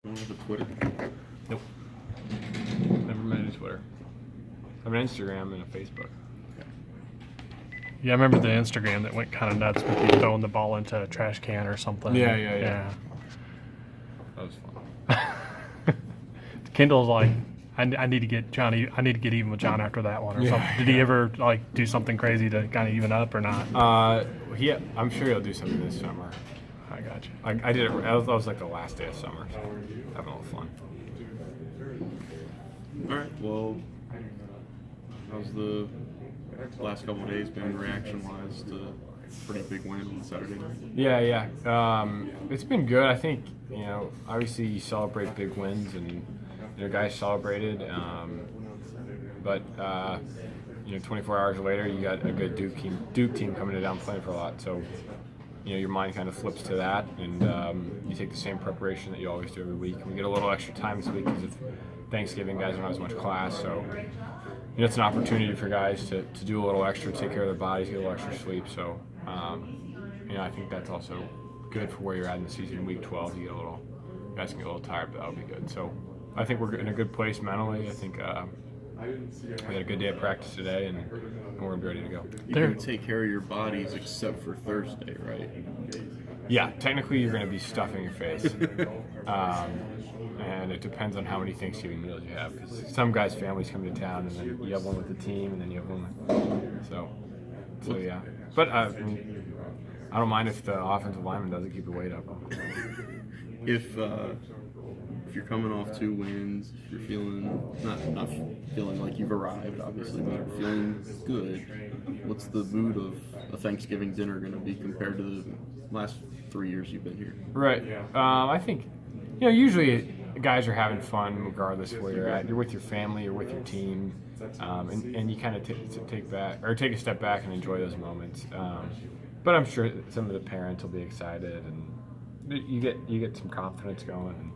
You don't have a Twitter? Nope. Never been a Twitter. I have an Instagram and a Facebook. Yeah, I remember the Instagram that went kind of nuts with you throwing the ball into a trash can or something. Yeah. That was fun. Kendall's like, I need to get Johnny. I need to get even with John after that one or something. Did he ever like do something crazy to kind of even up or not? I'm sure he'll do something this summer. I got you. I did it. That was like the last day of summer. So having a little fun. All right. Well, how's the last couple of days been reaction-wise to a pretty big win on Saturday night? Yeah. It's been good. I think obviously you celebrate big wins, and guys celebrated. But 24 hours later, you got a good Duke team coming to town playing for a lot. So your mind kind of flips to that, and you take the same preparation that you always do every week. We get a little extra time this week because of Thanksgiving. Guys don't have as much class, so it's an opportunity for guys to do a little extra, take care of their bodies, get a little extra sleep. So I think that's also good for where you're at in the season. Week 12, you guys can get a little tired, but that'll be good. So I think we're in a good place mentally. I think we had a good day of practice today, and we're gonna be ready to go. You're going to take care of your bodies except for Thursday, right? Yeah, technically you're going to be stuffing your face. And it depends on how many Thanksgiving meals you have. Because some guys' families come to town, and then you have one with the team, and then you have one. So yeah. But I don't mind if the offensive lineman doesn't keep the weight up. If you're coming off 2 wins, if you're feeling not feeling like you've arrived, obviously, but you're feeling good, what's the mood of a Thanksgiving dinner going to be compared to the last 3 years you've been here? Right. I think usually guys are having fun regardless of where you're at. You're with your family, you're with your team, and you kind of take a step back and enjoy those moments. But I'm sure some of the parents will be excited, and you get some confidence going. And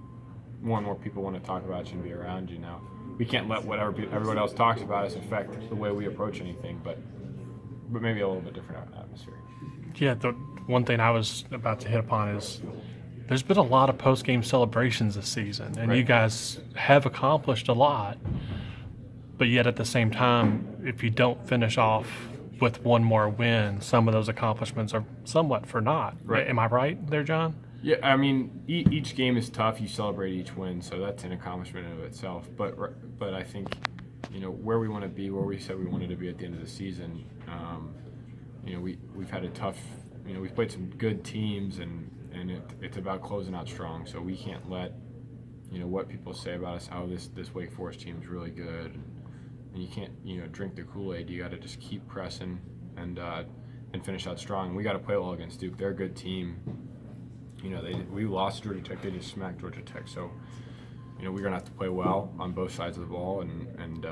more people want to talk about you and be around you now. We can't let whatever everyone else talks about us affect the way we approach anything, but maybe a little bit different atmosphere. Yeah, the one thing I was about to hit upon is there's been a lot of post-game celebrations this season, and You guys have accomplished a lot, but yet at the same time, if you don't finish off with one more win, some of those accomplishments are somewhat for naught. Right. Am I right there, John? Yeah, I mean, each game is tough. You celebrate each win, so that's an accomplishment in of itself. But I think, where we want to be, where we said we wanted to be at the end of the season, we've had a tough, we've played some good teams, and it's about closing out strong. So we can't let, what people say about us, how this Wake Forest team is really good, and you can't, drink the Kool-Aid. You got to just keep pressing and finish out strong. We got to play well against Duke. They're a good team. We lost Georgia Tech. They just smacked Georgia Tech. So, we're going to have to play well on both sides of the ball and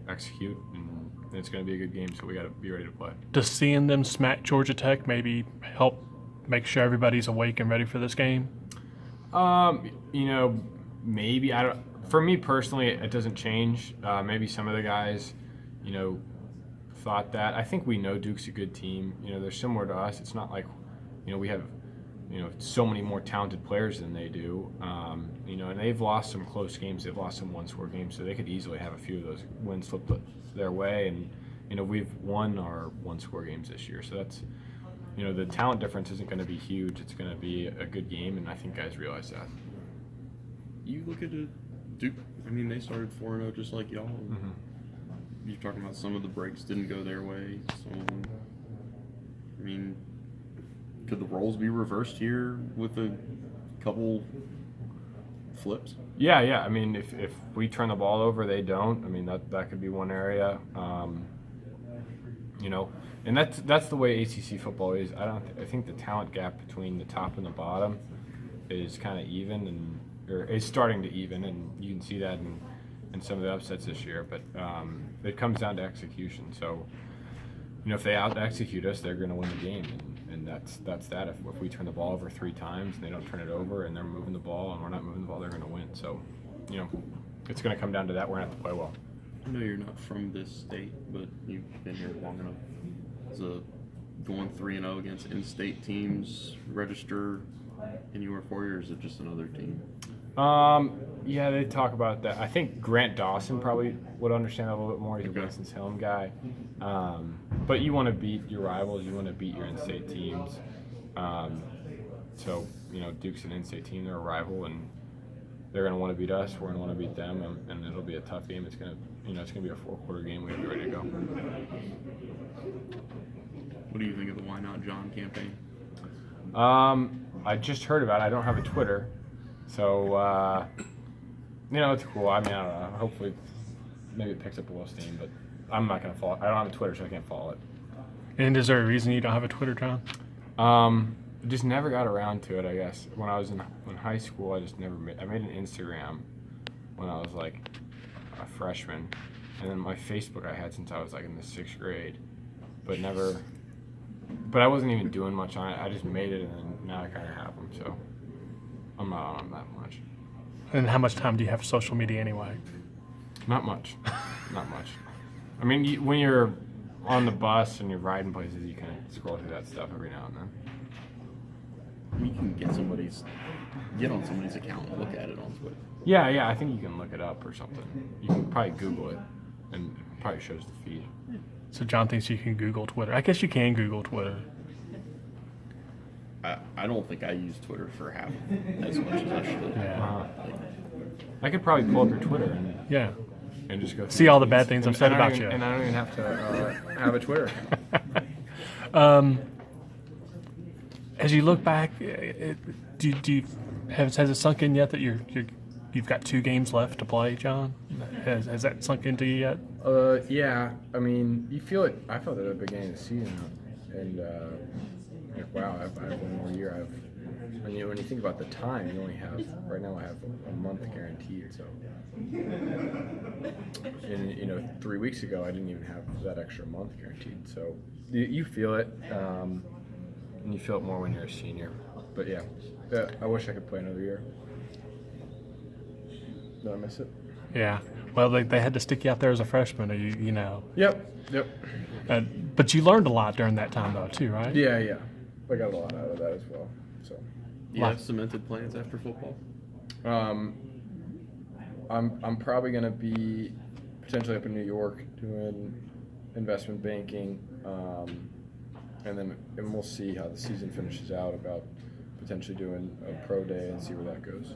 execute. And it's going to be a good game, so we got to be ready to play. Does seeing them smack Georgia Tech maybe help make sure everybody's awake and ready for this game? Maybe. I don't. For me personally, it doesn't change. Maybe some of the guys, thought that. I think we know Duke's a good team. They're similar to us. It's not like, we have so many more talented players than they do, and they've lost some close games. They've lost some one-score games, so they could easily have a few of those wins flip their way. And we've won our one-score games this year, so that's the talent difference isn't going to be huge. It's going to be a good game, and I think guys realize that. You look at Duke. I mean, they started 4-0 just like y'all. Mm-hmm. You're talking about some of the breaks didn't go their way. Could the roles be reversed here with a couple flips? Yeah. I mean, if we turn the ball over, they don't. I mean, that could be one area. And that's the way ACC football is. I think the talent gap between the top and the bottom is kind of even, or is starting to even, and you can see that in some of the upsets this year. But it comes down to execution. So, if they out-execute us, they're going to win the game. And that's that. If we turn the ball over 3 times and they don't turn it over and they're moving the ball and we're not moving the ball, they're going to win. So, it's going to come down to that. We're going to have to play well. I know you're not from this state, but you've been here long enough. Is going 3-0 against in-state teams register anywhere for you, or is it just another team? Yeah, they talk about that. I think Grant Dawson probably would understand that a little bit more. He's a Winston-Salem guy. But you want to beat your rivals. You want to beat your in-state teams. So, Duke's an in-state team. They're a rival, and they're going to want to beat us. We're going to want to beat them, and it'll be a tough game. It's going to be a 4-quarter game. We have to be ready to go. What do you think of the Why Not John campaign? I just heard about it. I don't have a Twitter. So, it's cool. I don't know. Hopefully, maybe it picks up a little steam, but I'm not going to follow it. I don't have a Twitter, so I can't follow it. And is there a reason you don't have a Twitter, John? Just never got around to it, I guess. When I was in high school, I made an Instagram when I was like a freshman. And then my Facebook I had since I was like in the 6th grade. But I wasn't even doing much on it. I just made it, and then now I kind of have them, so I'm not on that much. And how much time do you have for social media anyway? Not much. Not much. I mean, when you're on the bus and you're riding places, you can scroll through that stuff every now and then. You can get on somebody's account and look at it on Twitter. Yeah, I think you can look it up or something. You can probably Google it, and it probably shows the feed. So John thinks you can Google Twitter. I guess you can Google Twitter. I don't think I use Twitter for half as much as I should. Yeah. I could probably pull up your Twitter Yeah. and just go through See all the tweets. bad things I've said about you. And I don't even have to have a Twitter. As you look back, has it sunk in yet that you've got 2 games left to play, John? Has that sunk into you yet? Yeah. I mean, you feel it. I felt it at the beginning of the season, and wow, I have one more year. When you think about the time, you only have right now. I have a month guaranteed. So, and 3 weeks ago, I didn't even have that extra month guaranteed. So you feel it, and you feel it more when you're a senior. But yeah, I wish I could play another year. Did I miss it? Yeah. Well, they had to stick you out there as a freshman, Yep. But you learned a lot during that time, though, too, right? Yeah. I got a lot out of that as well. So, Do you have cemented plans after football? I'm probably going to be potentially up in New York doing investment banking, and we'll see how the season finishes out about potentially doing a pro day and see where that goes.